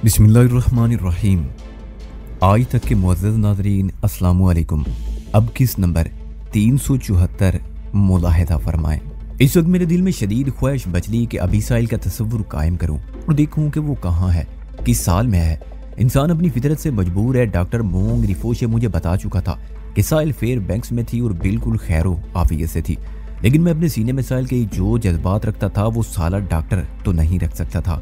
बिस्मिल्लाहिर्रहमानिर्रहीम। आज तक के मुअज़्ज़ज़ नाज़रीन अस्सलामु अलैकुम। अब किस नंबर 374 मुलाहिज़ा फरमाएं। इस वक्त मेरे दिल में शदीद ख्वाहिश बचली कि अभी साहिल का तसव्वुर कायम करूं और देखूं कि वो कहाँ है, किस साल में है। इंसान अपनी फितरत से मजबूर है। डॉक्टर मोंग रिफोशे मुझे बता चुका था कि साहिल फेयर बैंक्स में थी और बिल्कुल खैरो आफियत से थी, लेकिन मैं अपने सीने में साहिल के जो जज्बात रखता था वो साला डॉक्टर तो नहीं रख सकता था।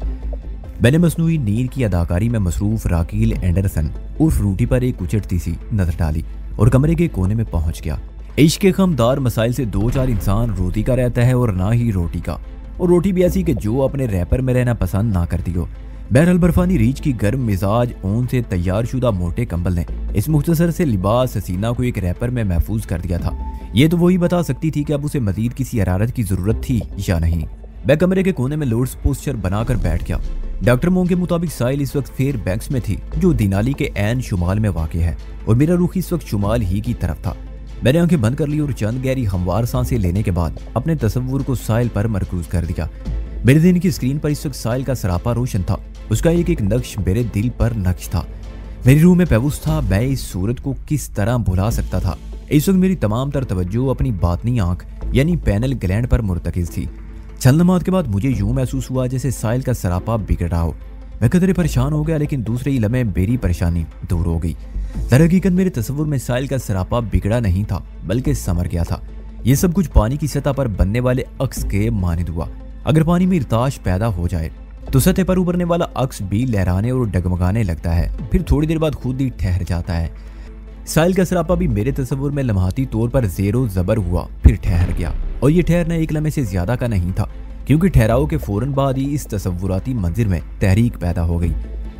मैंने मसनूई नीर की अदाकारी में मसरूफ राकील एंडरसन उर्फ रूटी पर एक उचटती सी नजर डाली और कमरे के कोने में पहुंच गया। इश्क के खमदार मसाइल से दो चार इंसान रोटी का रहता है और ना ही रोटी का, और रोटी भी ऐसी कि जो अपने रैपर में रहना पसंद ना करती हो। बहरहाल बर्फानी रीच की गर्म मिजाज ऊन से तैयार शुदा मोटे कंबल ने इस मुख्तसर से लिबास हसीना को एक रैपर में महफूज कर दिया था। ये तो वही बता सकती थी कि अब उसे मजीद किसी हरारत की जरूरत थी या नहीं। मैं कमरे के कोने में लोर्ड्स पोस्चर बनाकर बैठ गया। डॉक्टर मोंग के मुताबिक साहिल इस वक्त फेयर बैंक्स में थी, जो दिनाली के ऐन शुमाल में वाक़ है, और मेरा रुख इस वक्त शुमाल ही की तरफ था। मैंने आंखें बंद कर ली और चंद गहरी हमवार सांसें लेने के बाद अपने तसव्वुर को साहिल पर मरकूज कर दिया। मेरे दिन की स्क्रीन पर इस वक्त साहिल का सरापा रोशन था। उसका एक एक नक्श मेरे दिल पर नक्श था। मेरी रूह में पेवुस था। मैं इस सूरत को किस तरह भुला सकता था। इस वक्त मेरी तमाम तर तवज्जो अपनी बातनी आंख यानी पैनल ग्लैंड पर मुर्तकिज थी। चंद लम्हात के बाद मुझे यूं महसूस हुआ जैसे साहिल का सरापा बिगड़ रहा हो। मैं कदरे परेशान हो गया, लेकिन दूसरे ही लम्हे मेरी परेशानी दूर हो गई। दरहकीकत मेरे तस्वुर में साहिल का सरापा बिगड़ा नहीं था, बल्कि समर गया था। ये सब कुछ पानी की सतह पर बनने वाले अक्स के मानिद हुआ। अगर पानी में इर्ताश पैदा हो जाए तो सतह पर उभरने वाला अक्स भी लहराने और डगमगाने लगता है, फिर थोड़ी देर बाद खुद ही ठहर जाता है। साहिल का सरापा भी मेरे तस्वुर में लम्हाती तौर पर ज़ेरो ज़बर हुआ, फिर ठहर गया। और ये ठहरना एक लम्हे से ज्यादा का नहीं था, क्योंकि ठहराव के फौरन बाद ही इस तसव्वुराती मंजिर में तहरीक पैदा हो गई।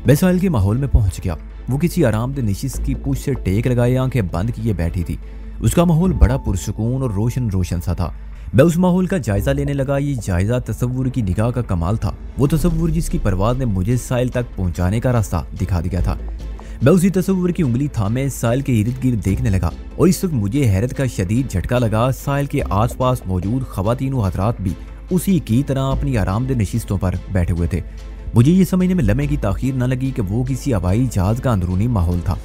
मैं साहिल के माहौल में पहुंच गया। वो किसी आरामदेह नशिस्त की पूछ से टेक लगाए आंखें बंद किए बैठी थी। उसका माहौल बड़ा पुरसुकून और रोशन रोशन सा था। मैं उस माहौल का जायजा लेने लगा। ये जायजा तसव्वुर की निगाह का कमाल था, वो तसव्वुर जिसकी परवाज़ ने मुझे साहिल तक पहुंचाने का रास्ता दिखा दिया था। मैं उसी तस्वुर की उंगली थामे साहिल के इर्द गिर्द देखने लगा, और इस वक्त मुझे हैरत का शदीद झटका लगा। साहिल के आसपास मौजूद खवातीन हजरात भी उसी की तरह अपनी आरामदेह नशिस्तों पर बैठे हुए थे। मुझे ये समझने में लम्हे की ताखीर न लगी कि वो किसी हवाई जहाज का अंदरूनी माहौल था।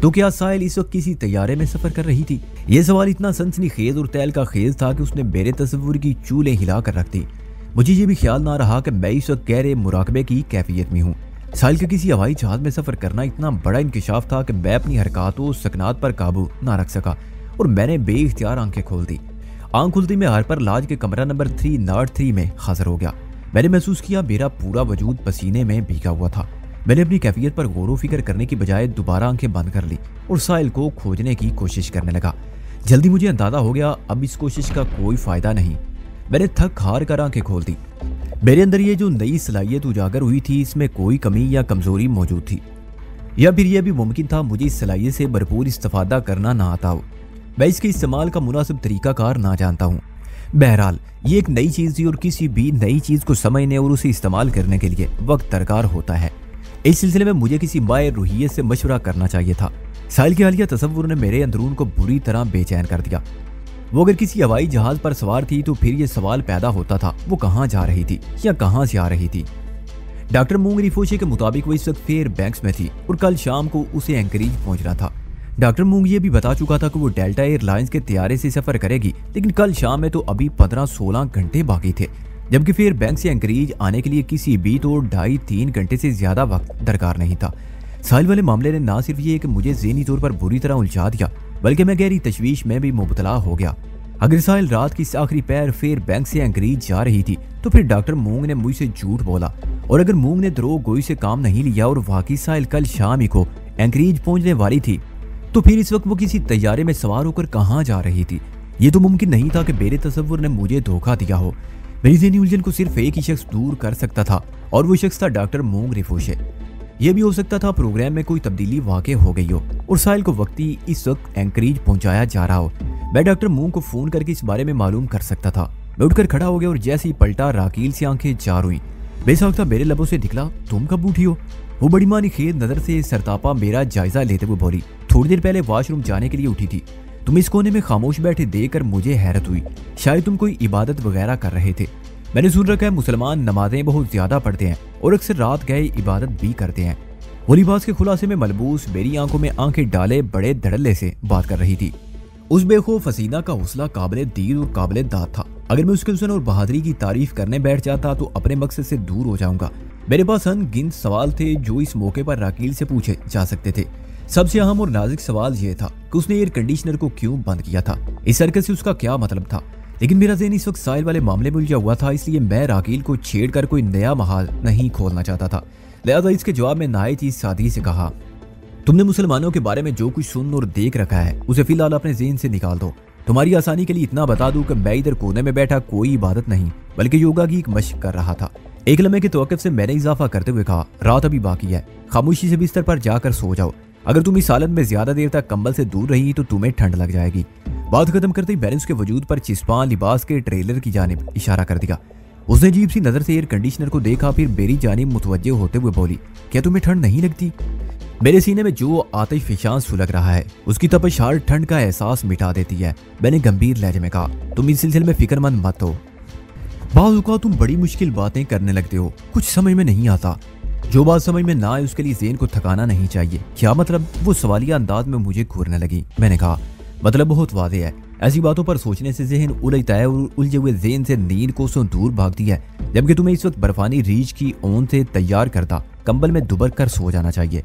तो क्या साहिल इस वक्त किसी तैयारे में सफर कर रही थी? यह सवाल इतना सनसनीखेज और तैल का खेज था कि उसने मेरे तस्वुर की चूलें हिला कर रख दी। मुझे ये भी ख्याल ना रहा कि मैं इस वक्त गहरे मुराकबे की कैफियत में हूँ। साहिल के किसी हवाई जहाज में सफर करना इतना बड़ा इंकिशाफ था कि मैं अपनी हरकतों और सकनात पर काबू ना रख सका, और मैंने बेइख्तियार आंखें खोल दी। आंख खुलती में हार पर लाज के कमरा नंबर 303 में हाजिर हो गया। मैंने महसूस किया मेरा पूरा वजूद पसीने में भीगा हुआ था। मैंने अपनी कैफियत पर गौर व फिक्र करने की बजाय दोबारा आंखें बंद कर ली और साहिल को खोजने की कोशिश करने लगा। जल्दी मुझे अंदाजा हो गया अब इस कोशिश का कोई फायदा नहीं। मैंने थक हार कर आंखें खोल दी। मेरे अंदर ये जो नई सलाहियत उजागर हुई थी, इसमें कोई कमी या कमजोरी मौजूद थी, या फिर यह भी मुमकिन था मुझे इस सलाहियत से भरपूर इस्तेफादा करना ना आता हो। मैं इसके इस्तेमाल का मुनासिब तरीकाकार ना जानता हूँ। बहरहाल ये एक नई चीज़ थी, और किसी भी नई चीज़ को समझने और उसे इस्तेमाल करने के लिए वक्त दरकार होता है। इस सिलसिले में मुझे किसी माहिर रूहियत से मशवरा करना चाहिए था। साहिल के हालिया तसव्वुर ने मेरे अंदरून को बुरी तरह बेचैन कर दिया। वो अगर किसी हवाई जहाज पर सवार थी तो फिर ये सवाल पैदा होता था वो कहाँ जा रही थी या कहाँ से आ रही थी। डॉक्टर मोंग रिफोशे के मुताबिक वो इस वक्त फेयर बैंक्स में थी और कल शाम को उसे एंकरेज पहुंचना था। डॉक्टर मोंग ये भी बता चुका था कि वो डेल्टा एयरलाइंस के तैयारे से सफर करेगी, लेकिन कल शाम में तो अभी 15-16 घंटे बाकी थे, जबकि फेयर बैंक से एंकरेज आने के लिए किसी भी तो 2.5-3 घंटे से ज्यादा वक्त दरकार नहीं था। साहिल वाले मामले ने ना सिर्फ ये कि मुझे ज़हनी तौर पर बुरी तरह उलझा दिया, बल्कि मैं गहरी तशवीश में भी मुबतला हो गया। अगर साहिल रात की आखिरी पैर फेयर बैंक से एंकरेज जा रही थी तो फिर डॉक्टर मोंग ने मुझसे झूठ बोला, और अगर मोंग ने द्रोह गोई से काम नहीं लिया और वाकई साहिल कल शाम ही को एंकरेज पहुंचने वाली थी, तो फिर इस वक्त वो किसी तैयारे में सवार होकर कहाँ जा रही थी? ये तो मुमकिन नहीं था कि मेरे तस्वुर ने मुझे धोखा दिया हो। मेरी ज़हनी उलझन को सिर्फ एक ही शख्स दूर कर सकता था, और वो शख्स था डॉक्टर मोंग रिफोशे। यह भी हो सकता था प्रोग्राम में कोई तब्दीली वाक़ई हो गई हो और साहिल को वक्ती इस वक्त एंकरेज पहुंचाया जा रहा हो। मैं डॉक्टर मोंग को फ़ोन करके इस बारे में मालूम कर सकता था। मैं उठकर खड़ा हो गया और जैसे ही पलटा राकील से आंखें चार हुई। बेसाख्ता मेरे लबों से निकला, तुम कब उठी हो? वो बड़ी मानी खेद नज़र से सरतापा मेरा जायजा लेते हुए बोली, थोड़ी देर पहले वॉशरूम जाने के लिए उठी थी। तुम इस कोने में खामोश बैठे देखकर मुझे हैरत हुई, शायद तुम कोई इबादत वगैरह कर रहे थे। मैंने सुन रखा है मुसलमान नमाजें बहुत ज्यादा पढ़ते हैं और अक्सर रात गए इबादत भी करते हैं। वो लिबास के खुलासे में मलबूस मेरी आंखों में आंखें डाले बड़े धड़ल्ले से बात कर रही थी। उस बेखौफ हसीना का हौसला काबिल दीद और काबिल दाद था। अगर मैं उसके हुस्न और बहादुरी की तारीफ करने बैठ जाता तो अपने मकसद से दूर हो जाऊंगा। मेरे पास अनगिनत सवाल थे जो इस मौके पर राकील से पूछे जा सकते थे। सबसे अहम और नाजुक सवाल यह था कि उसने एयर कंडीशनर को क्यों बंद किया था, इस हरकत से उसका क्या मतलब था। लेकिन मेरा ज़हन इस वक्त साहिल वाले मामले में उलझा हुआ था, इसलिए मैं राकील को छेड़कर कोई नया महाल नहीं खोलना चाहता था। लिहाजा इसके जवाब में नायत ही सादगी से कहा, तुमने मुसलमानों के बारे में जो कुछ सुन और देख रखा है उसे फिलहाल अपने ज़हन से निकाल दो। तुम्हारी आसानी के लिए इतना बता दूं कि मैं इधर कोने में बैठा कोई इबादत नहीं बल्कि योगा की एक मशक कर रहा था। एक लम्हे के तवक्कुफ से मैंने इजाफा करते हुए कहा, रात अभी बाकी है, खामोशी से बिस्तर पर जाकर सो जाओ। अगर तुम इस हालत में ज्यादा देर तक कंबल से दूर रही तो तुम्हें ठंड लग जाएगी। बात खत्म करते ही मैंने उसके वजूद पर चिस्पान लिबास के ट्रेलर की जानिब इशारा कर दिया। उसने अजीब सी नजर से एयर कंडीशनर को देखा, फिर मेरी जानिब मुतवज्जे होते हुए बोली, क्या तुम्हें ठंड नहीं लगती? मेरे सीने में जो आतिश फिशान सुलग रहा है उसकी तपश हर ठंड का एहसास मिटा देती है। मैंने गंभीर लहजे में कहा, तुम इस सिलसिले में फिक्रमंद मत हो। बाज़ औक़ात तुम बड़ी मुश्किल बातें करने लगते हो, कुछ समझ में नहीं आता। जो बात समझ में ना आए उसके लिए ज़हन को थकाना नहीं चाहिए। क्या मतलब? वो सवालिया अंदाज में मुझे घूरने लगी। मैंने कहा, मतलब बहुत वाज़ेह है, ऐसी बातों पर सोचने से जहन उलझता है और उलझे हुए जहन से नींद कोसों दूर भागती है। जबकि तुम्हें इस वक्त बर्फानी रीछ की ओन से तैयार करता कंबल में दुबक कर सो जाना चाहिए।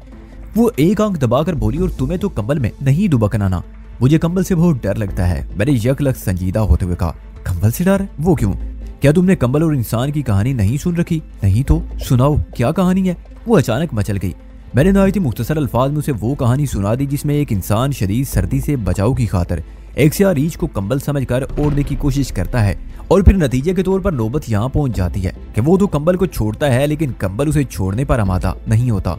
वो एक आंख दबाकर बोली, और तुम्हें तो कंबल में नहीं दुबकना ना। मुझे कंबल से बहुत डर लगता है। मैंने यकलक संजीदा होते हुए कहा, कंबल से डर? वो क्यों? क्या तुमने कंबल और इंसान की कहानी नहीं सुन रखी? नहीं तो सुनाओ, क्या कहानी है? वो अचानक मचल गई। मैंने नहायत ही मुख्तसर अल्फाज में उसे वो कहानी सुना दी जिसमें एक इंसान शदीद सर्दी से बचाव की खातिर एक स्याह रीछ को कंबल समझकर ओढ़ने की कोशिश करता है और फिर नतीजे के तौर पर नौबत यहाँ पहुंच जाती है कि वो तो कंबल को छोड़ता है लेकिन कंबल उसे छोड़ने पर आमादा नहीं होता।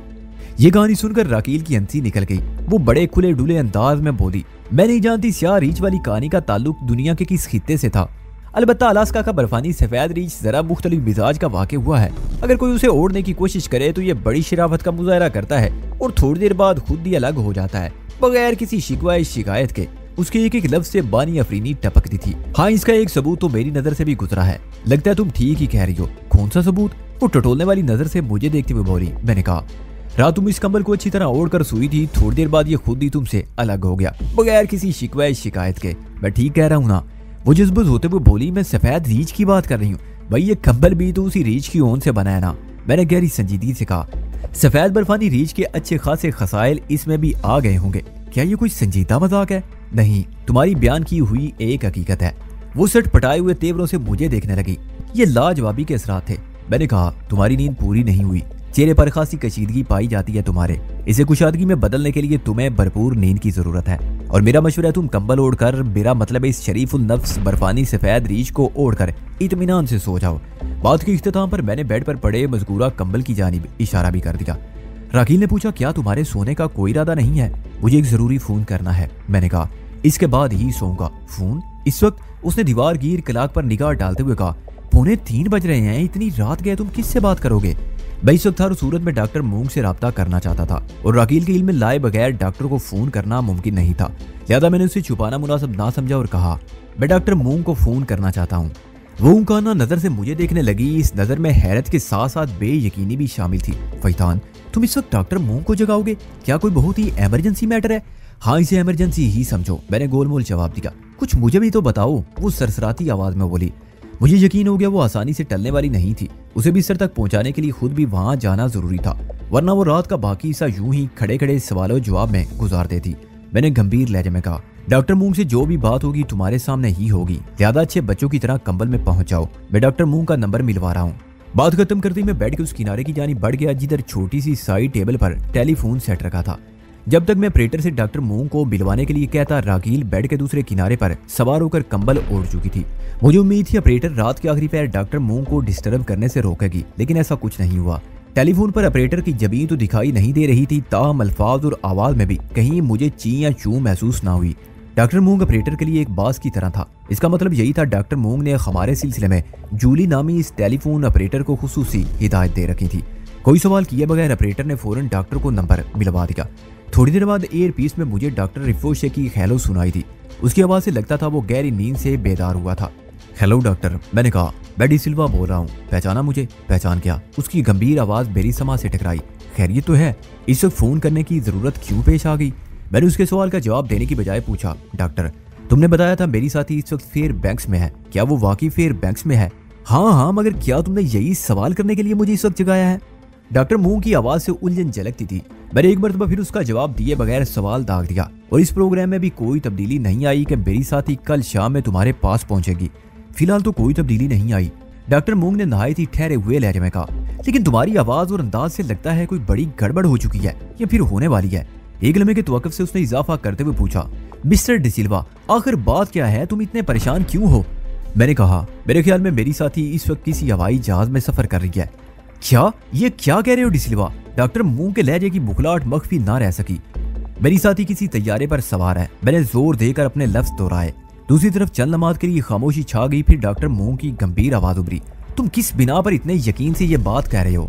ये कहानी सुनकर राकील की हंसी निकल गई। वो बड़े खुले डुले अंदाज में बोली, मैं नहीं जानती स्याह रीछ वाली कहानी का ताल्लुक दुनिया के किस खित्ते से था। अलबत्ता अलास्का का बर्फानी सफेद रीछ जरा मुख्तलिफ मिजाज का वाक़ हुआ है। अगर कोई उसे ओढ़ने की कोशिश करे तो ये बड़ी शराफत का मुजाहरा करता है और थोड़ी देर बाद खुद ही अलग हो जाता है बगैर किसी शिकवा शिकायत के। उसके एक एक लफ्ज से बानी अफरीनी टपकती थी। हाँ, इसका एक सबूत तो मेरी नजर से भी गुजरा है। लगता है तुम ठीक ही कह रही हो। कौन सा सबूत? वो टटोलने वाली नजर से मुझे देखते हुए बोली। मैंने कहा, रात तुम इस कंबल को अच्छी तरह ओढ़ कर सोई थी, थोड़ी देर बाद ये खुद ही तुमसे अलग हो गया बगैर किसी शिकवा शिकायत के। मैं ठीक कह रहा हूँ ना? वो जज्बुत होते हुए बोली, मैं सफेद रीछ की बात कर रही हूँ भाई, ये कंबल भी तो उसी रीछ की ओन से बना है ना। मैंने गहरी संजीदगी से कहा, सफेद बर्फानी रीछ के अच्छे खासे खसाइल इसमें भी आ गए होंगे। क्या ये कोई संजीदा मजाक है? नहीं, तुम्हारी बयान की हुई एक हकीकत है। वो सट पटाए हुए तेवरों से मुझे देखने लगी। ये लाजवाबी के असरात थे। मैंने कहा, तुम्हारी नींद पूरी नहीं हुई, चेहरे पर खासी कशीदगी पाई जाती है तुम्हारे। इसे कुशादगी में बदलने के लिए तुम्हें भरपूर नींद की जरूरत है और मेरा मशवरा है तुम कंबल ओढ़कर, मेरा मतलब है इस शरीफुल नफ्स बर्फानी सफेद रीछ को ओढ़कर इत्मीनान से सो जाओ। बात के इख्तिताम पर मैंने बेड पर पड़े मजकूरा कंबल की जानिब इशारा भी कर दिया। राकील ने पूछा, क्या तुम्हारे सोने का कोई इरादा नहीं है? मुझे एक जरूरी फोन करना है। मैंने कहा, इसके बाद ही सोऊंगा। फोन? इस वक्त? उसने दीवार गिर क्लाक पर निगाह डालते हुए कहा, 2:45 बज रहे हैं, इतनी रात गए तुम किससे बात करोगे? मैं इस वक्त हर सूरत में डॉक्टर मूंग से राब्ता करना चाहता था और राकील के इल्म में लाए बगैर डॉक्टर को फोन करना मुमकिन नहीं था। लिहाजा मैंने उसे छुपाना मुनासिब ना समझा और कहा, मैं डॉक्टर मूंग को फोन करना चाहता हूँ। वो उनकाना नजर से मुझे देखने लगी। इस नजर में हैरत के साथ साथ बेयकीनी भी शामिल थी। फैतान, तुम इस वक्त डॉक्टर मूंग को जगाओगे? क्या कोई बहुत ही इमरजेंसी मैटर है? हाँ, इसे इमरजेंसी ही समझो। मैंने गोलमोल जवाब दिया। कुछ मुझे भी तो बताओ, वो सरसराती आवाज में बोली। मुझे यकीन हो गया वो आसानी से टलने वाली नहीं थी। उसे बिस्तर तक पहुंचाने के लिए खुद भी वहां जाना जरूरी था, वरना वो रात का बाकी हिस्सा यूं ही खड़े खड़े सवालों जवाब में गुजार देती। मैंने गंभीर लहजे में कहा, डॉक्टर मूंग से जो भी बात होगी तुम्हारे सामने ही होगी। ज्यादा अच्छे बच्चों की तरह कंबल में पहुंच जाओ। मैं डॉक्टर मूंग का नंबर मिलवा रहा हूँ। बात खत्म करते मैं बेड के उस किनारे की जानिब बढ़ गया जिधर छोटी सी साइड टेबल पर टेलीफोन सेट रखा था। जब तक मैं ऑपरेटर से डॉक्टर मूंग को मिलवाने के लिए कहता, राकील बेड के दूसरे किनारे पर सवार होकर कंबल ओढ़ चुकी थी। मुझे उम्मीद थी ऑपरेटर रात के आखिरी पैर डॉक्टर मूंग को डिस्टर्ब करने से रोकेगी, लेकिन ऐसा कुछ नहीं हुआ। टेलीफोन पर ऑपरेटर की जबीन तो दिखाई नहीं दे रही थी, ताहम अल्फाज और आवाज में भी कहीं मुझे ची या चू महसूस ना हुई। डॉक्टर मूंग ऑपरेटर के लिए एक बास की तरह था। इसका मतलब यही था डॉक्टर मूंग ने हमारे सिलसिले में जूली नामी इस टेलीफोन ऑपरेटर को खुसूसी हिदायत दे रखी थी। कोई सवाल किए बगैर ऑपरेटर ने फौरन डॉक्टर को नंबर मिलवा दिया। थोड़ी देर बाद एयर पीस में मुझे डॉक्टर रिफोशे की खैलो सुनाई थी। उसकी आवाज से लगता था वो गहरी नींद से बेदार हुआ था। हेलो डॉक्टर, मैंने कहा। मैं डी सिल्वा बोल रहा हूँ, पहचाना मुझे? पहचान क्या? उसकी गंभीर आवाज मेरी समा से टकराई। खैरियत तो है? इस वक्त फोन करने की जरूरत क्यों पेश आ गई? मैंने उसके सवाल का जवाब देने की बजाय पूछा, डॉक्टर तुमने बताया था मेरी साथी इस वक्त फेयर बैंक्स में है, क्या वो वाकई फेयर बैंक्स में है? हाँ हाँ, मगर क्या तुमने यही सवाल करने के लिए मुझे इस वक्त जगाया है? डॉक्टर मुंह की आवाज से उलझन झलकती थी। मैंने एक मरतबा फिर उसका जवाब दिए बगैर सवाल दाग दिया, और इस प्रोग्राम में भी कोई तब्दीली नहीं आई कि मेरी साथी कल शाम में तुम्हारे पास पहुंचेगी। फिलहाल तो कोई तब्दीली नहीं आई। डॉक्टर मूंग ने नहायत ही ठहरे हुए लहजे में कहा, लेकिन तुम्हारी आवाज और अंदाज से लगता है कोई बड़ी गड़बड़ हो चुकी है या फिर होने वाली है। एक लम्हे के तवक्कुफ से उसने इजाफा करते हुए पूछा, मिस्टर डिसिल्वा आखिर बात क्या है, तुम इतने परेशान क्यों हो? मैंने कहा, मेरे ख्याल में मेरी साथी इस वक्त किसी हवाई जहाज में सफर कर रही है। क्या? ये क्या कह रहे हो डिसिल्वा? डॉक्टर मुंह के लहजे की बुखलाहट मख्फी ना रह सकी। मेरी साथी किसी तैयारे पर सवार है, मैंने जोर देकर अपने लफ्ज दोहराए। दूसरी तरफ चंद लम्हात के लिए खामोशी छा गई, फिर डॉक्टर मुंह की गंभीर आवाज उभरी, तुम किस बिना पर इतने यकीन से ये बात कह रहे हो?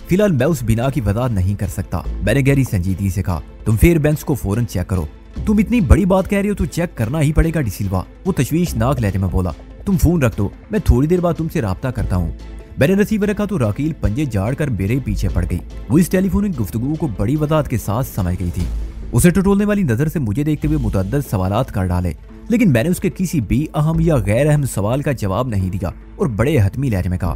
फिलहाल मैं उस बिना की वजाहत नहीं कर सकता, मैंने गहरी संजीदगी से कहा। तुम फेयर बैंक्स को फौरन चेक करो। तुम इतनी बड़ी बात कह रहे हो तो चेक करना ही पड़ेगा डिसिल्वा, वो तशवीशनाक लहजे में बोला। तुम फोन रख दो, मैं थोड़ी देर बाद तुमसे राब्ता करता हूँ। मैंने रिसीवर रखा तो राकील पंजे झाड़ कर मेरे पीछे पड़ गई। वो इस टेलीफोनिक गुफ्तगू को बड़ी वजाहत के साथ समझ गई थी। उसे टटोलने वाली नजर से मुझे देखते हुए मुतअद्दिद सवालात कर डाले, लेकिन मैंने उसके किसी भी अहम या गैर अहम सवाल का जवाब नहीं दिया और बड़े हतमी लहजे में कहा,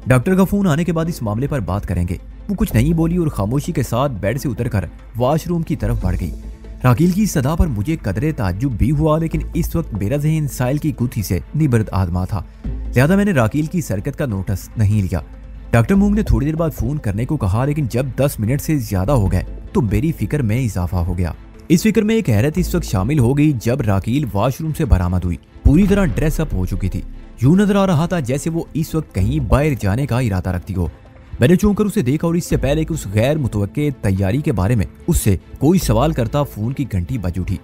डॉक्टर का फोन आने के बाद इस मामले पर बात करेंगे। वो कुछ नहीं बोली और खामोशी के साथ बेड से उतरकर वॉशरूम की तरफ बढ़ गई। राकील की सदा पर मुझे कदरे ताज्जुब भी हुआ, लेकिन इस वक्त मेरा ज़हन साइल की गुत्थी से निबर्द आदमा था, लिहाजा मैंने राकील की सरकत का नोटिस नहीं लिया। डॉक्टर मूंग ने थोड़ी देर बाद फोन करने को कहा, लेकिन जब 10 मिनट से ज्यादा हो गए तो मेरी फिक्र में इजाफा हो गया। इस फिक्र में एक हैरत इस वक्त शामिल हो गई जब राकील वॉशरूम से बरामद हुई। पूरी तरह ड्रेसअप हो चुकी थी। यूं नजर आ रहा था जैसे वो इस वक्त कहीं बाहर जाने का इरादा रखती हो। मैंने चौंक कर उसे देखा और इससे पहले कि उस गैर मुतवक्के तैयारी के बारे में उससे कोई सवाल करता फोन की घंटी बज उठी।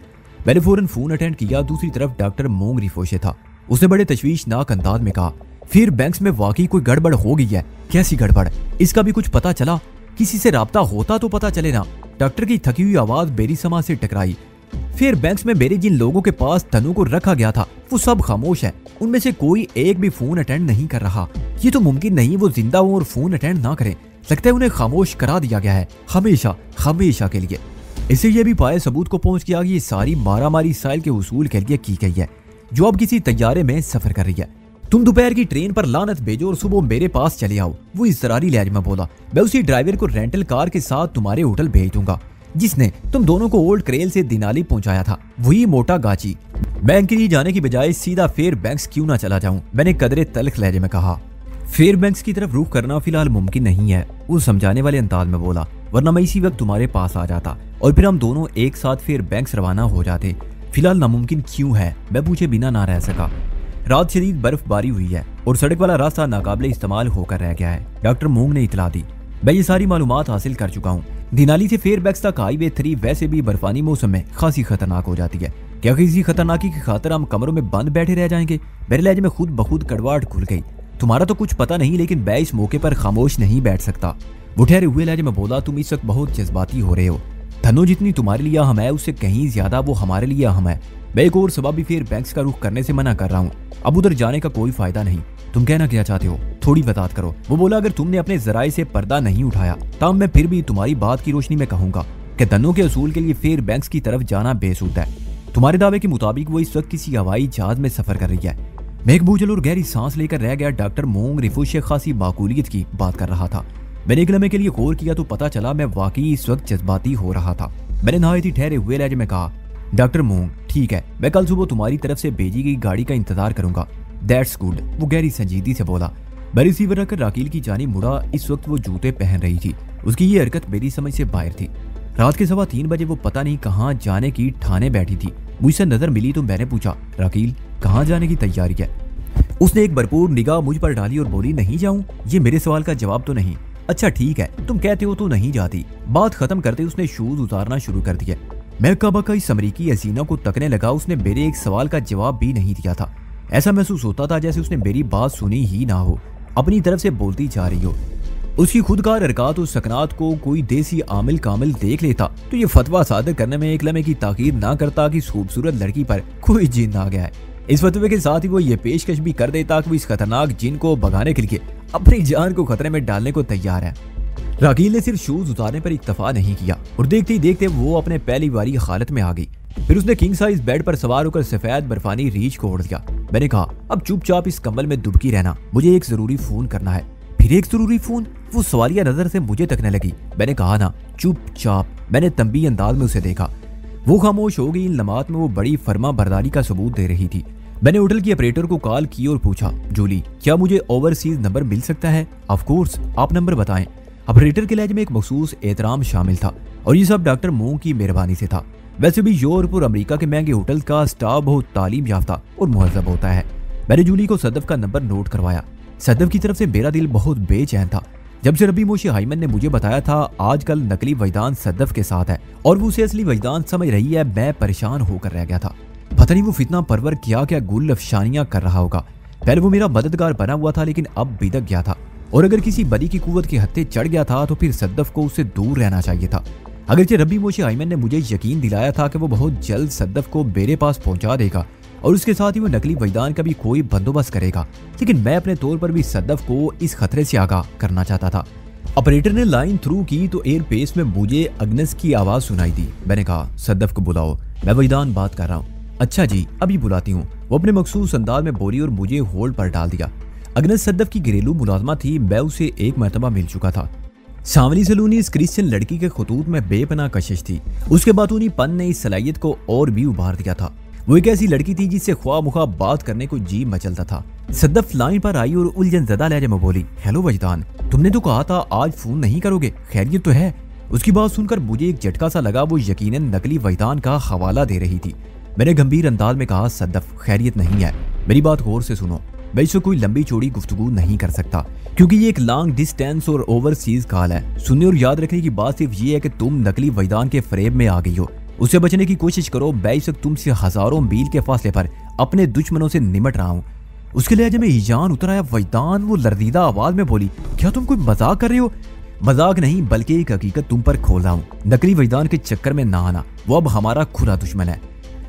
मैंने फौरन फोन अटेंड किया। दूसरी तरफ डॉक्टर मूंग रिफोशे था। उसने बड़े तशवीशनाक अंदाज में कहा, फिर बैंक्स में वाकई कोई गड़बड़ हो गई है। कैसी गड़बड़? इसका भी कुछ पता चला? किसी से राब्ता होता तो पता चले ना। डॉक्टर की थकी हुई आवाज बेरी समा से टकराई। फिर बैंक्स में मेरे जिन लोगों के पास धनों को रखा गया था वो सब खामोश है। उनमें से कोई एक भी फोन अटेंड नहीं कर रहा। ये तो मुमकिन नहीं वो जिंदा हो और फोन अटेंड ना करें। लगता है उन्हें खामोश करा दिया गया है, हमेशा हमेशा के लिए। इसे ये भी पाए सबूत को पहुंच गया कि ये सारी मारामारी साइल के उसूल के लिए की गई है, जो अब किसी तैयारे में सफर कर रही है। तुम दोपहर की ट्रेन पर लानत भेजो और सुबह मेरे पास चले आओ, वो इस जरारी लहजे में बोला। मैं उसी ड्राइवर को रेंटल कार के साथ तुम्हारे होटल भेज दूंगा जिसने तुम दोनों को ओल्ड क्रेल से दिनाली पहुंचाया था, वही मोटा गाची। बैंक के लिए जाने की बजाय सीधा फेयर बैंक्स क्यों ना चला जाऊं, मैंने कदरे तल्ख लहजे में कहा। फेयर बैंक्स की तरफ रुख करना फिलहाल मुमकिन नहीं है, वो समझाने वाले अंदाज में बोला, वरना मैं इसी वक्त तुम्हारे पास आ जाता और फिर हम दोनों एक साथ फेयर बैंक्स रवाना हो जाते। फिलहाल नामुमकिन क्यों है, मैं पूछे बिना ना रह सका। रात शदीद बर्फबारी हुई है और सड़क वाला रास्ता नाकाबिले इस्तेमाल होकर रह गया है। डॉक्टर मूंग ने इतला दी, मैं ये सारी मालूमात हासिल कर चुका हूँ। दिनाली से फेयर बैंक्स तक हाईवे 3 वैसे भी बर्फानी मौसम में खासी खतरनाक हो जाती है। क्या किसी खतरनाकी की खातिर हम कमरों में बंद बैठे रह जाएंगे? मेरे लहजे में खुद बखुद कड़वाहट खुल गई। तुम्हारा तो कुछ पता नहीं, लेकिन मैं इस मौके पर खामोश नहीं बैठ सकता। वो ठहरे हुए लहजे में बोला, तुम इस वक्त बहुत जज्बाती हो रहे हो। धनो जितनी तुम्हारे लिए अहम है उससे कहीं ज्यादा वो हमारे लिए अहम है। मैं एक और सबब भी फेयर बैंक्स का रुख करने से मना कर रहा हूँ। अब उधर जाने का कोई फायदा नहीं। तुम कहना क्या चाहते हो, थोड़ी वजाहत करो। वो बोला, अगर तुमने अपने जराए से पर्दा नहीं उठाया तब मैं फिर भी तुम्हारी बात की रोशनी में कहूंगा कि धनों के असूल के लिए फेयर बैंक्स की तरफ जाना बेसूद है। तुम्हारे दावे के मुताबिक वो इस वक्त किसी हवाई जहाज में सफर कर रही है। मैं एक बोझल और गहरी सांस लेकर रह गया। डॉक्टर मूंग रिफुश खासी माकूलियत की बात कर रहा था। मैंने एक लम्हे के लिए गौर किया तो पता चला मैं वाकई इस वक्त जज्बाती हो रहा था। मैंने नहायत ही ठहरे हुए लहजे में कहा, डॉक्टर मूंग ठीक है, मैं कल सुबह तुम्हारी तरफ से भेजी गई गाड़ी का इंतजार करूंगा। दैट्स गुड, वो गहरी संजीदगी से बोला। मैं रिसीवर रखकर राकील की जानिब मुड़ा। इस वक्त वो जूते पहन रही थी। उसकी ये हरकत मेरी समझ से बाहर थी। रात के 3:15 बजे वो पता नहीं कहाँ जाने की ठाने बैठी थी। मुझसे नजर मिली तो मैंने पूछा, राकील कहाँ जाने की तैयारी है? उसने एक भरपूर निगाह मुझ पर डाली और बोली, नहीं जाऊं? ये मेरे सवाल का जवाब तो नहीं। अच्छा ठीक है, तुम कहते हो तो नहीं जाती। बात खत्म करते उसने शूज उतारना शुरू कर दिया। मैं हक्का बक्का इस अमरीकी हसीना को तकने लगा। उसने मेरे एक सवाल का जवाब भी नहीं दिया था। ऐसा महसूस होता था जैसे उसने मेरी बात सुनी ही ना हो, अपनी तरफ से बोलती जा रही हो। उसकी खुदकार हरकत और सकनात को कोई देसी आमिल कामिल देख लेता तो ये फतवा सादर करने में एक लम्हे की ताकीद ना करता कि इस खूबसूरत लड़की पर कोई जिन आ गया है। इस फतवे के साथ ही वो ये पेशकश भी कर देता कि वो इस खतरनाक जिन को भगाने के लिए अपनी जान को खतरे में डालने को तैयार है। राकील ने सिर्फ शूज उतारने पर इक्तफा नहीं किया और देखते ही देखते वो अपने पहली वारी हालत में आ गई। फिर उसने किंग साइज बेड पर सवार होकर सफेद बर्फानी रीछ को ओढ़ दिया। मैंने कहा, अब चुपचाप इस कंबल में दुबकी रहना, मुझे एक जरूरी फोन करना है। फिर एक जरूरी फोन? वो सवालिया नजर से मुझे तकने लगी। मैंने कहा ना, चुपचाप। मैंने तंबी अंदाज में उसे देखा। वो खामोश हो गई। इन लम्हात में वो बड़ी फर्मा बरदारी का सबूत दे रही थी। मैंने होटल की ऑपरेटर को कॉल की और पूछा, जूली, क्या मुझे ओवरसीज नंबर मिल सकता है? ऑफ कोर्स, आप नंबर बताएं। ऑपरेटर के लहजे में एक मखसूस एहतराम शामिल था और ये सब डॉक्टर मूंग की मेहरबानी से था। वैसे भी यूरोप और अमेरिका के महंगे होटल का स्टाफ बहुत तालीम याफ्ता और मुहज़्ज़ब होता है। मैंने जूली को सदफ का नंबर नोट करवाया। सदफ की तरफ से मेरा दिल बहुत बेचैन था। जब से रबी मोशी हाइमन ने मुझे बताया था आजकल नकली वजदान सदफ के साथ है और वो उसे असली वजदान समझ रही है, मैं परेशान होकर रह गया था। पता नहीं वो फितना परवर क्या क्या गुल अफशानियां कर रहा होगा। पहले वो मेरा मददगार बना हुआ था, लेकिन अब बिदक गया था और अगर किसी बदी की कुव्वत के हत्थे चढ़ गया था तो फिर सदफ को उससे दूर रहना चाहिए था। अगरचे रबी मोशी हाइमन ने मुझे यकीन दिलाया था कि वो बहुत जल्द सदफ को मेरे पास पहुंचा देगा और उसके साथ ही वो नकली वजदान का भी कोई बंदोबस्त करेगा, लेकिन मैं अपने तौर पर भी सदफ को इस खतरे से आगाह करना चाहता था। ऑपरेटर ने लाइन थ्रू की तो एयर पेस में मुझे अग्नस की आवाज सुनाई दी। मैंने कहा, सदफ को बुलाओ, मैं वजदान बात कर रहा हूँ। अच्छा जी, अभी बुलाती हूँ, वो अपने मखसूस अंदाज में बोली और मुझे होल्ड पर डाल दिया। अग्नस सदफ की घरेलू मुलाजमा थी, मैं उसे एक मरतबा मिल चुका था। सांवली सलूनी इस क्रिश्चियन लड़की के खतूत में बेपनाह कशिश थी। उसके बातूनी पन ने इस सलाहियत को और भी उभार दिया था। वो एक ऐसी लड़की थी जिससे ख्वाह मुखा बात करने को जी मचलता था। सदफ लाइन पर आई और उलझन ज़दा लहजे में बोली, हेलो वजदान, तुमने तो कहा था आज फोन नहीं करोगे, खैरियत तो है? उसकी बात सुनकर मुझे एक झटका सा लगा। वो यकीनन नकली वजदान का हवाला दे रही थी। मैंने गंभीर अंदाज में कहा, सदफ खैरियत नहीं है, मेरी बात गौर से सुनो। मैं इससे कोई लंबी चौड़ी गुफ्तगू नहीं कर सकता क्योंकि ये एक लॉन्ग डिस्टेंस और ओवरसीज कॉल है। सुनने और याद रखने की बात सिर्फ ये है कि तुम नकली वजदान के फरेब में आ गई हो। उससे बचने की कोशिश करो। मैं इस वक्त तुमसे हजारों मील के फासले पर अपने दुश्मनों से निमट रहा हूँ। उसके लहजे में ईजान उतर आया। वजदान, वो लरदीदा आवाज में बोली, क्या तुम कोई मजाक कर रहे हो? मजाक नहीं बल्कि एक हकीकत तुम पर खोल रहा हूँ। नकली वजदान के चक्कर में ना आना, वो अब हमारा खुला दुश्मन है।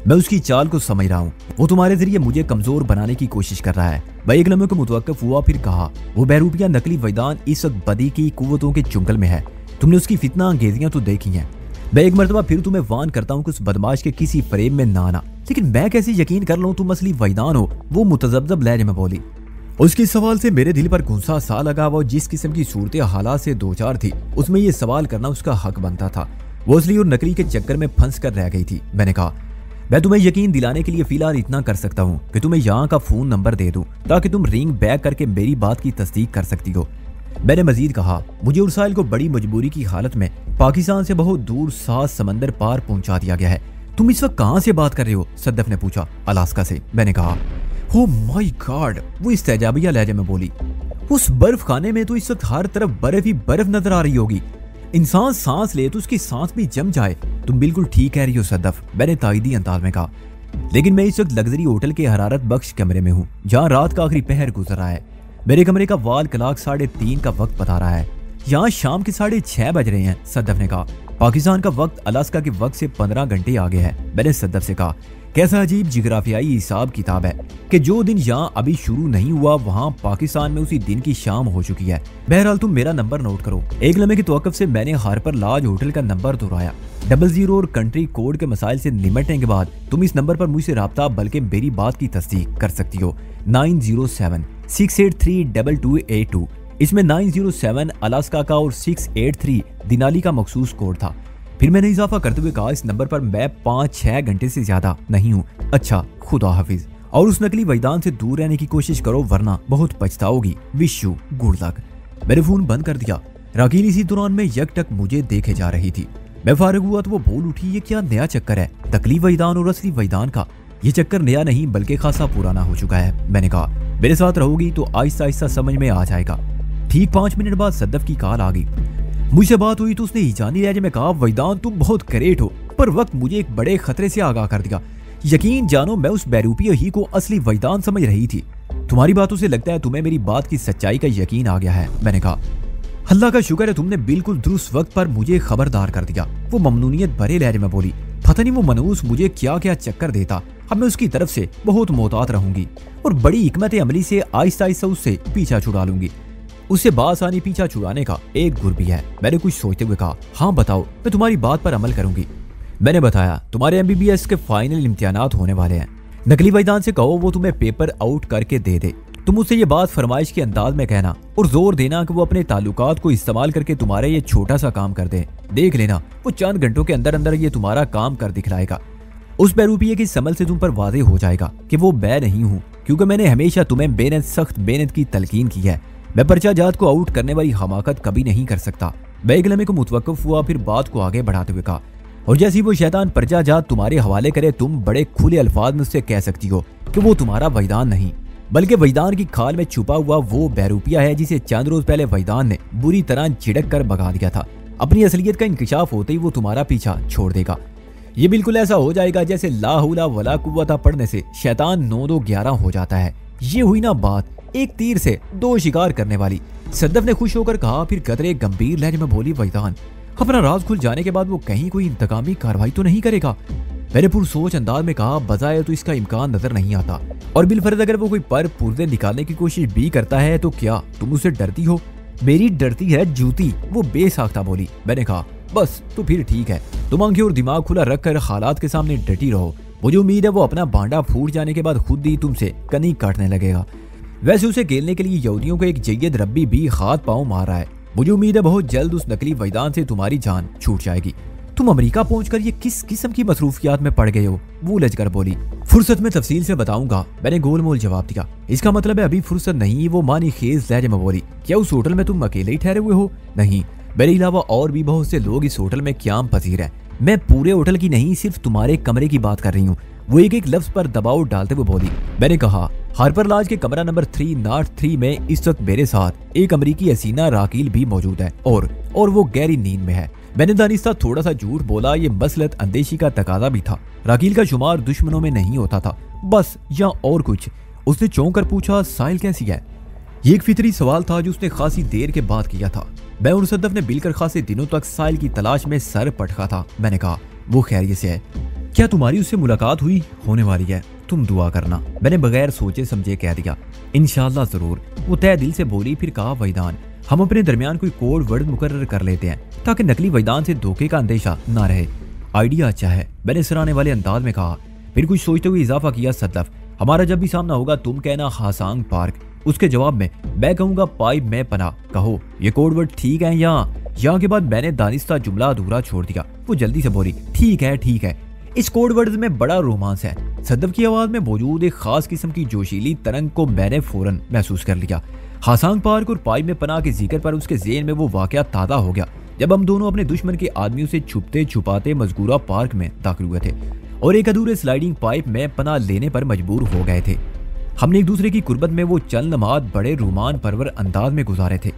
मैं उसकी चाल को समझ रहा हूँ। वो तुम्हारे जरिए मुझे कमजोर बनाने की कोशिश कर रहा है। मैं एक लम्हे को मुतवक्किफ हुआ, फिर कहा, वो बहरूपिया नकली वजदान इस वक्त बदी की कुव्वतों के चुंगल में है। तुमने उसकी फितना अंगेजियां तो देखी हैं। मैं एक मरतबा फिर तुम्हें वार्न करता हूँ कि उस बदमाश के किसी फरेब में ना आना। लेकिन मैं कैसे यकीन कर लूँ तुम असली वजदान हो? वो मुतज़ब्ज़ब लहजे में बोली। उसके सवाल से मेरे दिल पर गुस्सा सा लगा। वो जिस किस्म की सूरत हालात से दो चार थी, उसमें ये सवाल करना उसका हक बनता था। वो असली और नकली के चक्कर में फंस कर रह गई थी। मैंने कहा, मैं तुम्हें यकीन दिलाने के लिए फिलहाल इतना कर सकता हूँ कि तुम्हें यहाँ का फोन नंबर दे दूं ताकि तुम रिंग बैक करके मेरी बात की तस्दीक कर सकती हो। मैंने मजीद कहा, मुझे उरसाइल को बड़ी मजबूरी की हालत में पाकिस्तान से बहुत दूर 7 समंदर पार पहुंचा दिया गया है। तुम इस वक्त कहाँ से बात कर रहे हो? सदफ ने पूछा। अलास्का से। मैंने कहा, हो माय गॉड, वो इस्तेजाबिया लहजे में बोली। उस बर्फ खाने में तो इस वक्त हर तरफ बर्फ ही बर्फ नजर आ रही होगी। इंसान सांस ले तो उसकी सांस भी जम जाए। तुम बिल्कुल ठीक कह रही हो सदफ, मैंने ताईदी अंदाज में कहा। लेकिन मैं इस वक्त लग्जरी होटल के हरारत बख्श कमरे में हूँ जहाँ रात का आखिरी पहर गुजर रहा है। मेरे कमरे का वाल क्लॉक 3:30 का वक्त बता रहा है। यहाँ शाम के 6:30 बज रहे हैं। सदफ ने कहा, पाकिस्तान का वक्त अलास्का के वक्त से 15 घंटे आगे है। मैंने सदफ से कहा, कैसा अजीब जिग्राफियाई हिसाब किताब है कि जो दिन यहाँ अभी शुरू नहीं हुआ वहाँ पाकिस्तान में उसी दिन की शाम हो चुकी है। बहरहाल तुम मेरा नंबर नोट करो। एक लम्हे की तवक्कुफ से मैंने हार्पर लॉज होटल का नंबर दोहराया। 00 और कंट्री कोड के मसाइल से निमटने के बाद तुम इस नंबर पर मुझसे राब्ता बल्कि मेरी बात की तस्दीक कर सकती हो। 907-683-2282। इसमें 907 अलास्का का और 683 दिनाली का मखसूस कोड था। फिर मैंने इजाफा करते हुए कहा, इस नंबर पर मैं 5-6 घंटे से ज्यादा नहीं हूँ। अच्छा, खुदा हाफिज। और उस नकली वजदान से दूर रहने की कोशिश करो वरना बहुत पछताओगी। Wish you good luck. मैंने फोन बंद कर दिया। राकील इसी दौरान में यकटक मुझे देखे जा रही थी। मैं फारिग हुआ तो वो बोल उठी, ये क्या नया चक्कर है नकली वजदान और असली वजदान का? ये चक्कर नया नहीं बल्कि खासा पुराना हो चुका है। मैंने कहा, मेरे साथ रहोगी तो आहिस्ता आहिस्ता समझ में आ जाएगा। ठीक 5 मिनट बाद सदफ की कॉल आ गई। मुझसे बात हुई तो उसने ईजानी लहजे में कहा, वजदान तुम बहुत ग्रेट हो, पर वक्त मुझे एक बड़े खतरे से आगाह कर दिया। यकीन जानो मैं उस बैरूपिया ही को असली वजदान समझ रही थी। तुम्हारी बातों से लगता है तुम्हें मेरी बात की सच्चाई का यकीन आ गया है। मैंने कहा, अल्लाह का शुक्र है तुमने बिल्कुल दुरुस्त वक्त पर मुझे खबरदार कर दिया। वो ममनूनियत भरे लहजे में बोली, पता नहीं वो मनूस मुझे क्या क्या चक्कर देता अब मैं उसकी तरफ से बहुत मोहतात रहूंगी और बड़ी हिकमत अमली से आहिस्ता आहिस्ता उससे पीछा छुड़ा लूंगी। उससे बासानी पीछा छुड़ाने का एक गुर भी है। मैंने कुछ सोचते हुए कहा, हाँ बताओ, मैं तुम्हारी बात पर अमल करूंगी। मैंने बताया, तुम्हारे MBBS के फाइनल इम्तिहानात होने वाले हैं। नकली वैदान से कहो वो तुम्हें पेपर आउट करके दे दे। तुम उससे ये बात फरमाइश के अंदाज में कहना और जोर देना कि वो अपने ताल्लुकात को इस्तेमाल करके तुम्हारे ये छोटा सा काम कर दे। देख लेना वो चंद घंटों के अंदर अंदर ये तुम्हारा काम कर दिखलाएगा। उस बैरूपिये की समझ से तुम पर वादे हो जाएगा कि वो मैं नहीं हूँ, क्योंकि मैंने हमेशा तुम्हें बेनत सख्त बेनत की तलकीन की है। मैं पर्चा जात को आउट करने वाली हमाकत कभी नहीं कर सकता। मैं एक लम्हे को मुतवक्किफ हुआ, फिर बात को आगे बढ़ाते हुए कहा, और जैसी वो शैतान पर्चा जात तुम्हारे हवाले करे, तुम बड़े खुले अल्फाज में उससे कह सकती हो कि वो तुम्हारा वैदान नहीं, बल्कि वैदान की खाल में छुपा हुआ वो बैरूपिया है जिसे चंद रोज पहले वैदान ने बुरी तरह झिड़क कर भगा दिया था। अपनी असलियत का इंकिशाफ होते ही वो तुम्हारा पीछा छोड़ देगा। ये बिल्कुल ऐसा हो जाएगा जैसे ला हौला वला कुव्वता पढ़ने से शैतान 9-2-11 हो जाता है। ये हुई ना बात, एक तीर से 2 शिकार करने वाली। सद्दफ ने खुश होकर कहा, फिर कदरे गंभीर लहजे में बोली, वैदान अपना राज खुल जाने के बाद वो कहीं कोई इंतकामी कार्रवाई तो नहीं करेगा? मैंने पुरसोच अंदाज में कहा, बजाय तो इसका इम्कान नजर नहीं आता, और बिलफर्ज अगर वो कोई पर पुर्जे निकालने की कोशिश भी करता है तो क्या तुम उससे डरती हो? मेरी डरती है जूती, वो बेसाख्ता बोली। मैंने कहा, बस तो फिर ठीक है, तुम आंखें और दिमाग खुला रखकर हालात के सामने डटी रहो। मुझे उम्मीद है वो अपना भांडा फूट जाने के बाद खुद ही तुमसे कनी काटने लगेगा। वैसे उसे खेलने के लिए यहूदियों को एक जय्यद रब्बी भी हाथ पांव मार रहा है। मुझे उम्मीद है बहुत जल्द उस नकली वैदान से तुम्हारी जान छूट जाएगी। तुम अमेरिका पहुंचकर ये किस किस्म की मसरूफियात में पड़ गए हो? वो लजकर बोली। फुर्सत में तफसील से बताऊंगा, मैंने गोल मोल जवाब दिया। इसका मतलब है अभी फुर्सत नहीं, वो मानी खेज लहजे में बोली। क्या उस होटल में तुम अकेले ही ठहरे हुए हो? नहीं, मेरे अलावा और भी बहुत से लोग इस होटल में क्याम पसीर हैं। मैं पूरे होटल की नहीं, सिर्फ तुम्हारे कमरे की बात कर रही हूँ। वो एक एक लफ्ज पर दबाव डालते हुए बोली। मैंने कहा, हार्पर लॉज के कमरा नंबर 303 में इस वक्त मेरे साथ एक अमरीकी हसीना राकील भी मौजूद है और वो गहरी नींद में है। मैंने दानिस्ता थोड़ा सा झूठ बोला, ये मसलत अंदेशी का तकाजा भी था। राकील का शुमार दुश्मनों में नहीं होता था, बस या और कुछ। उसने चौंक कर पूछा, साहिल कैसी है? ये एक फितरी सवाल था जो उसने खासी देर के बाद किया था। मैं और सद्दफ ने मिलकर खासे दिनों तक साहिल की तलाश में सर पटका था। मैंने कहा, वो खैरियत से है। क्या तुम्हारी उससे मुलाकात हुई? होने वाली है, तुम दुआ करना। मैंने बगैर सोचे समझे कह दिया, इंशाअल्लाह जरूर। वो तय दिल से बोली। फिर कहा, वैदान हम अपने दरमियान कोई कोड वर्ड मुकर्रर कर लेते हैं ताकि नकली वैदान से धोखे का अंदेशा ना रहे। आइडिया अच्छा है, मैंने सराहने वाले अंदाज में कहा। फिर कुछ सोचते हुए इजाफा किया, सद्दफ हमारा जब भी सामना होगा तुम कहना हासांग पार्क, उसके जवाब में मैं कहूंगा पाइप में पना। कहो ये कोड वर्ड ठीक है? यहाँ के बाद मैंने दानिस्ता जुमला अधूरा छोड़ दिया। वो जल्दी से बोली, ठीक है ठीक है। इस कोड वर्ड में बड़ा रोमांस है। सद्दफ की आवाज में मौजूद एक खास किस्म की जोशीली तरंग को मैंने फौरन महसूस कर लिया। हासांग पार्क और पाइप में पनाह के जिक्र पर उसके ज़हन में वो वाकया ताज़ा हो गया जब हम दोनों अपने दुश्मन के आदमियों से छुपते छुपाते मजकूरा पार्क में दाखिल हुए थे और एक अधूरे स्लाइडिंग पाइप में पनाह लेने पर मजबूर हो गए थे। हमने एक दूसरे की कुर्बत में वो चंद लम्हात बड़े रोमान परवर अंदाज में गुजारे थे।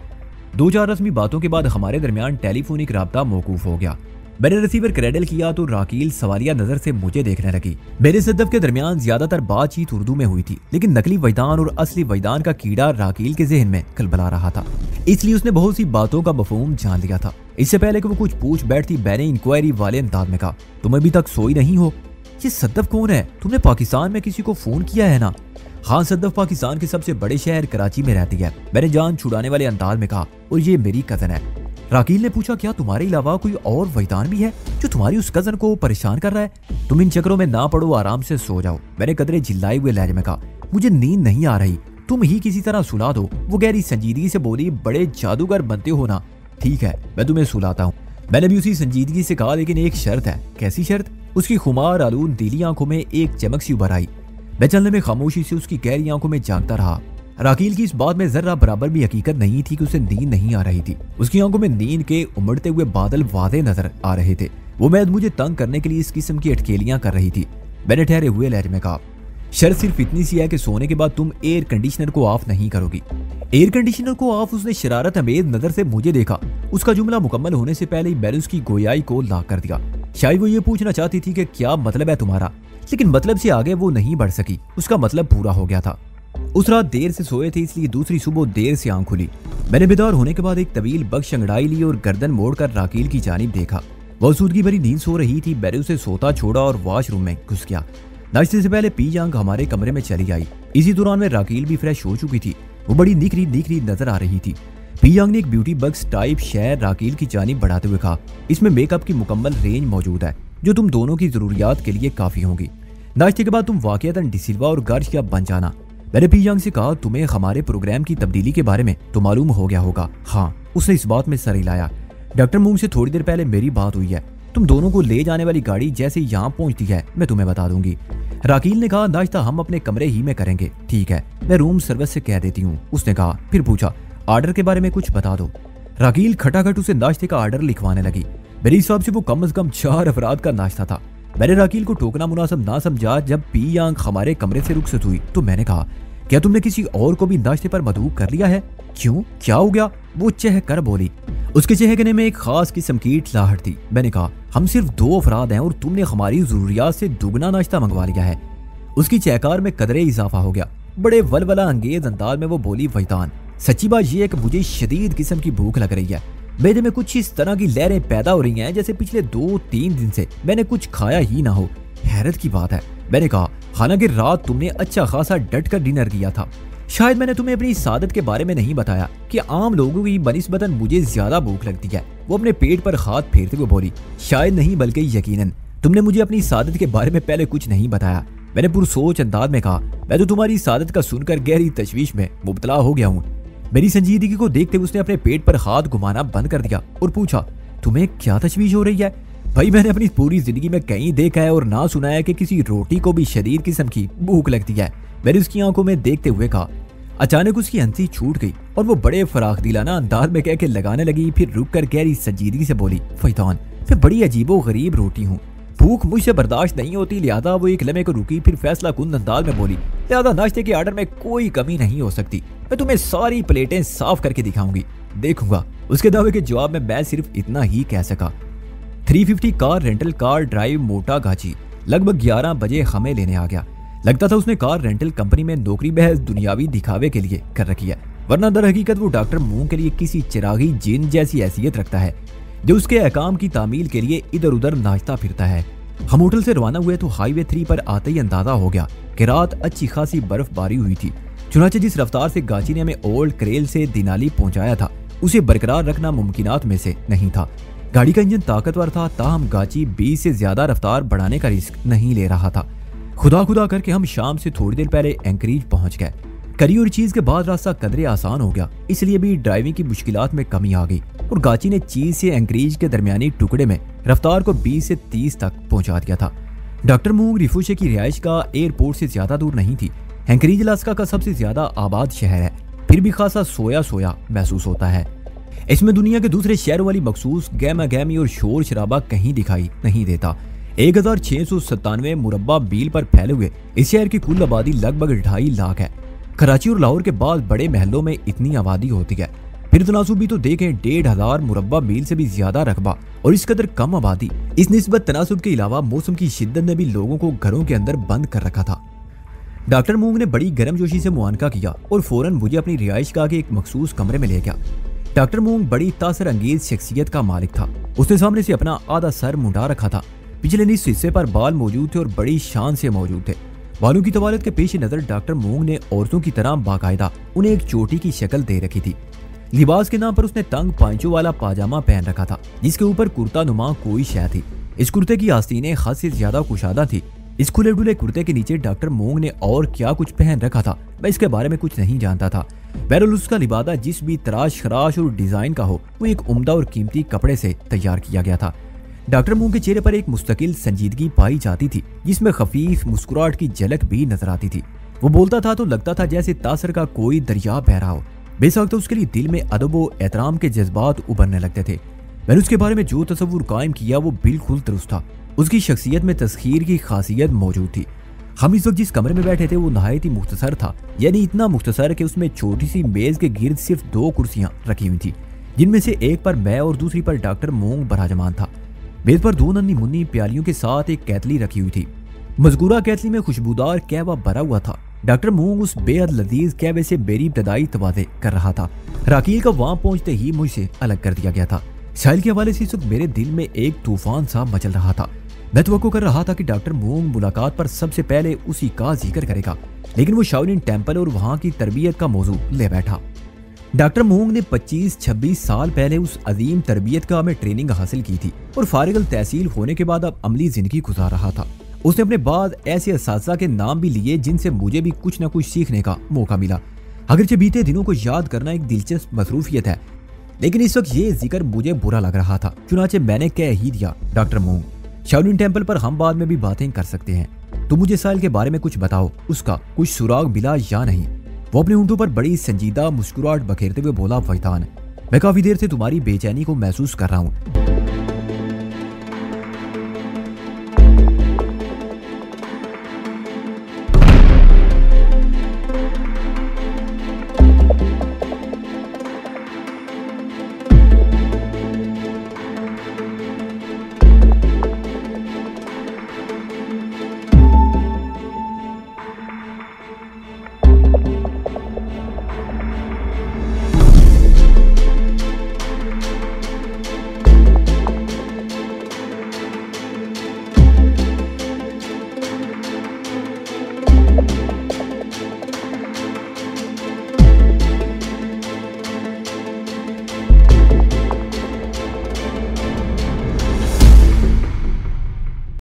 2-4 रस्मी बातों के बाद हमारे दरमियान टेलीफोनिक राब्ता मौकूफ हो गया। मैंने रिसीवर क्रेडल किया तो राकील सवालिया नजर से मुझे देखने लगी। मेरे सद्दफ के दरमियान ज्यादातर बातचीत उर्दू में हुई थी, लेकिन नकली वैदान और असली वैदान का कीड़ा राकील के जहन में कलबला रहा था, इसलिए उसने बहुत सी बातों का मफहूम जान लिया था। इससे पहले कि वो कुछ पूछ बैठती, मैंने इंक्वायरी वाले अंदाज में कहा, तुम अभी तक सोई नहीं हो? ये सद्दफ कौन है? तुमने पाकिस्तान में किसी को फोन किया है ना? हाँ, सद्दफ पाकिस्तान के सबसे बड़े शहर कराची में रहती है, मैंने जान छुड़ाने वाले अंदाज में कहा, और ये मेरी कजन है। राकील ने पूछा, क्या तुम्हारे अलावा कोई और वैदान भी है जो तुम्हारी उस कजन को परेशान कर रहा है? तुम इन चक्रों में ना पड़ो, आराम से सो जाओ, मैंने कदरे चिल्लाए हुए लहजे में कहा। मुझे नींद नहीं आ रही, तुम ही किसी तरह सुला दो। वो गहरी संजीदगी से बोली, बड़े जादूगर बनते हो ना। ठीक है, मैं तुम्हें सुलाता हूँ, मैंने भी उसी संजीदगी से कहा, लेकिन एक शर्त है। कैसी शर्त? उसकी खुमार आलून दिली आंखों में एक चमक सी उभर आई। मैं चलने में खामोशी से उसकी गहरी आंखों में झांकता रहा। राकील की इस बात में जर्रा बराबर भी हकीकत नहीं थी कि उसे नींद नहीं आ रही थी। उसकी आंखों में नींद के उमड़ते हुए बादल वादे नजर आ रहे थे। वो मैद मुझे तंग करने के लिए इस किस्म की अटकेलियां कर रही थी। मैंने ठहरे हुए लहजे में कहा, शर्त सिर्फ इतनी सी है कि सोने के बाद तुम एयर कंडीशनर को ऑफ नहीं करोगी। एयर कंडीशनर को ऑफ? उसने शरारत अमेज नजर से मुझे देखा। उसका जुमला मुकम्मल होने से पहले ही मैंने उसकी गोयाई को ला कर दिया। शायद वो ये पूछना चाहती थी कि क्या मतलब है तुम्हारा, लेकिन मतलब से आगे वो नहीं बढ़ सकी। उसका मतलब पूरा हो गया था। उस रात देर से सोए थे, इसलिए दूसरी सुबह देर से आंख खुली। मैंने बेदार होने के बाद एक तवील बख्श अंगड़ाई ली और गर्दन मोड़कर राकील की जानिब देखा। वो सूदगी भरी नींद सो रही थी। मैंने उसे सोता छोड़ा और वॉशरूम में घुस गया। नाश्ते से पहले पी यांग हमारे कमरे में चली आई। इसी दौरान में राकील भी फ्रेश हो चुकी थी। वो बड़ी निखरी नजर आ रही थी। पी यांग ने एक ब्यूटी बक्स टाइप शेयर राकील की जानिब बढ़ाते हुए कहा, इसमें मेकअप की मुकम्मल रेंज मौजूद है जो तुम दोनों की जरूरियात के लिए काफी होंगी। नाश्ते के बाद तुम वाकईतन डिसिल्वा और गार्सिया बन जाना। मैंने पी यांग से कहा, तुम्हें हमारे प्रोग्राम की तब्दीली के बारे में तो मालूम हो गया होगा। हाँ, उसने इस बात में सर हिलाया। डॉक्टर मूंग से थोड़ी देर पहले मेरी बात हुई है। तुम दोनों को ले जाने वाली गाड़ी जैसे यहाँ पहुंचती है मैं तुम्हें बता दूंगी। राकील ने कहा, नाश्ता हम अपने कमरे ही में करेंगे। ठीक है, मैं रूम सर्विस से कह देती हूँ, उसने कहा। फिर पूछा, ऑर्डर के बारे में कुछ बता दो। राकील खटाखट उसे नाश्ते का ऑर्डर लिखवाने लगी। मेरे हिसाब से वो कम से कम 4 अफराद का नाश्ता था। मैंने राकील को टोकना मुनासिब ना समझा। जब पी यांग हमारे कमरे से रुखसत हुई तो मैंने कहा, क्या तुमने किसी और को भी नाश्ते पर मदऊ कर लिया है? क्यों, क्या हो गया? वो चह कर बोली। उसके चहकने में एक खास किस्म की इटलाहट थी। मैंने कहा, हम सिर्फ 2 अफराद हैं और तुमने हमारी जरूरियात से दुगना नाश्ता मंगवा लिया है। उसकी चहकार में कदरे इजाफा हो गया। बड़े वलवला अंगेज अंदाज में वो बोली, फैतान, सच्ची बात यह है कि मुझे शदीद किस्म की भूख लग रही है। मेरे में कुछ इस तरह की लहरें पैदा हो रही हैं जैसे पिछले 2-3 दिन से मैंने कुछ खाया ही ना हो। हैरत की बात है। मैंने कहा, हालांकि रात तुमने अच्छा खासा डट कर डिनर किया था। शायद मैंने तुम्हें अपनी सादत के बारे में नहीं बताया कि आम लोगों की बनिस्बतन मुझे ज्यादा भूख लगती है। वो अपने पेट पर हाथ फेरते हुए बोली, शायद नहीं बल्कि यकीनन तुमने मुझे अपनी सादत के बारे में पहले कुछ नहीं बताया। मैंने पुरसोच अंदाज में कहा, मैं तो तुम्हारी सादत का सुनकर गहरी तशवीश में मुब्तला हो गया हूँ। मेरी संजीदगी को देखते उसने अपने पेट पर हाथ घुमाना बंद कर दिया और पूछा, तुम्हें क्या तशवीश हो रही है? भाई, मैंने अपनी पूरी जिंदगी में कहीं देखा है और ना सुना है कि किसी रोटी को भी शदीद किस्म की भूख लगती है। मैंने उसकी आंखों में देखते हुए कहा। अचानक उसकी हंसी छूट गई और वो बड़े फराख दिलाना अंदाज में कह के लगाने लगी। फिर रुक कर गहरी संजीदगी से बोली, फैतान, मैं बड़ी अजीबो गरीब रोटी हूँ। भूख मुझसे बर्दाश्त नहीं होती। लिहाजा वो एक लम्हे को रुकी, फिर फैसला कुंद अंदाज में बोली, लिहाजा नाश्ते के ऑर्डर में कोई कमी नहीं हो सकती। मैं तुम्हें सारी प्लेटें साफ करके दिखाऊंगी, देखूंगा। उसके दावे के जवाब में मैं सिर्फ इतना ही कह सका। 350 कार रेंटल कार ड्राइव मोटा गाची लगभग 11 बजे हमें लेने आ गया। लगता था उसने कार रेंटल कंपनी में नौकरी बहस दुनियावी दिखावे के लिए कर रखी है, वरना दर हकीकत वो डॉक्टर मूंग के लिए किसी चिरागी जिन जैसी हैसियत रखता है जो उसके अहकाम की तामील के लिए इधर उधर नाचता फिरता है। हम होटल से रवाना हुए तो हाईवे 3 पर आते ही अंदाजा हो गया कि रात अच्छी खासी बर्फबारी हुई थी। चुनाचे जिस रफ्तार से गाची ने हमें ओल्ड करेल से दिनाली पहुंचाया था उसे बरकरार रखना मुमकिनात में से नहीं था। गाड़ी का इंजन ताकतवर था, ताहम गाची 20 से ज्यादा रफ्तार बढ़ाने का रिस्क नहीं ले रहा था। खुदा करके हम शाम से थोड़ी देर पहले एंकरेज पहुंच गए। करी और चीज के बाद रास्ता कदरे आसान हो गया, इसलिए भी ड्राइविंग की मुश्किलात में कमी आ गई और गाची ने चीज से एंकरेज के दरमियानी टुकड़े में रफ्तार को 20 से 30 तक पहुंचा दिया था। डॉक्टर मूंग रिफूशे की रिहाइश का एयरपोर्ट से ज्यादा दूर नहीं थी। एंकरेज अलास्का का सबसे ज्यादा आबाद शहर है, फिर भी खासा सोया महसूस होता है। इसमें दुनिया के दूसरे शहरों वाली मखसूस गहमा गहमी और शोर शराबा कहीं दिखाई नहीं देता। 1697 मुरब्बा मील पर फैले हुए इस शहर की कुल आबादी लगभग 2.5 लाख है। कराची और लाहौर के बाद बड़े महलों में इतनी आबादी होती है। फिर तनासुब भी तो देखें, 1500 मुरब्बा मील से भी ज्यादा रकबा और इस कदर कम आबादी। इस निस्बत तनासुब के अलावा मौसम की शिद्दत ने भी लोगों को घरों के अंदर बंद कर रखा था। डॉक्टर मूंग ने बड़ी गर्मजोशी से मुआनका किया और फौरन मुझे अपनी रिहाइश गाह के एक मखसूस कमरे में ले गया। डॉक्टर मूंग बड़ी तासर अंगेज शख्सियत का मालिक था। उसने सामने से अपना आधा सर मुंडा रखा था, पिछले निस हिस्से पर बाल मौजूद थे और बड़ी शान से मौजूद थे। बालों की तवालत के पेश नजर डॉक्टर मूंग ने औरतों की तरह बाकायदा उन्हें एक चोटी की शक्ल दे रखी थी। लिबास के नाम पर उसने तंग पांचों वाला पाजामा पहन रखा था जिसके ऊपर कुर्ता नुमा कोई शय थी। इस कुर्ते की आस्तीनें हद से ज्यादा कुशादा थी। इस खुले डुले कुर्ते के नीचे डॉक्टर मूंग ने और क्या कुछ पहन रखा था मैं इसके बारे में कुछ नहीं जानता था। बहरहाल उसका लिबादा जिस भी तराश खराश और डिजाइन का हो वो एक उम्दा और कीमती कपड़े से तैयार किया गया था। डॉक्टर मूंग के चेहरे पर एक मुस्तकिल संजीदगी पाई जाती थी जिसमें खफीफ मुस्कुराहट की झलक भी नजर आती थी। वो बोलता था तो लगता था जैसे तासर का कोई दरिया बह रहा हो। बेशक तो उसके लिए दिल में अदब व एहतराम के जज्बात उभरने लगते थे। मैंने उसके बारे में जो तस्वुर कायम किया वो बिल्कुल दुरुस्त था। उसकी शख्सियत में तस्खीर की खासियत मौजूद थी। हम इस वक्त जिस कमरे में बैठे थे वो नहायत ही मुख्तसर था, यानी इतना मुख्तसर कि उसमें छोटी सी मेज के गिर्द सिर्फ 2 कुर्सियां रखी हुई थी, जिनमें से एक पर मैं और दूसरी पर डॉक्टर मूंग बराजमान था। मेज पर 2 नन्ही मुन्नी प्यालियों के साथ एक कैतली रखी हुई थी। मजकूरा कैतली में खुशबूदार कहवा भरा हुआ था। डॉक्टर मूंग उस बेहद लजीज कहवे से मेरी इब्तदाई तवाज़े कर रहा था। राकील का वहां पहुंचते ही मुझसे अलग कर दिया गया था। साहिल के हवाले से इस वक्त मेरे दिल में एक तूफान सा मचल रहा था। मैं तवक्को कर रहा था कि डॉक्टर मूंग मुलाकात पर सबसे पहले उसी का जिक्र करेगा, लेकिन वो शाओलिन टेम्पल और वहाँ की तरबियत का मौजू ले बैठा। डॉक्टर मूंग ने 25-26 साल पहले उस अजीम तरबियत का में ट्रेनिंग हासिल की थी और फारिगल तहसील होने के बाद अब अमली जिंदगी गुजार रहा था। उसने अपने बाद ऐसे असातिज़ा के नाम भी लिए जिनसे मुझे भी कुछ न कुछ सीखने का मौका मिला। अगरचे बीते दिनों को याद करना एक दिलचस्प मसरूफियत है, लेकिन इस वक्त ये जिक्र मुझे बुरा लग रहा था। चुनाचे मैंने कह ही दिया, डॉक्टर मूंग, शाओलिन टेम्पल पर हम बाद में भी बातें कर सकते हैं। तुम मुझे साहिल के बारे में कुछ बताओ, उसका कुछ सुराग मिला या नहीं? वो अपने होंठों पर बड़ी संजीदा मुस्कुराहट बखेरते हुए बोला, फैतान, मैं काफी देर से तुम्हारी बेचैनी को महसूस कर रहा हूँ।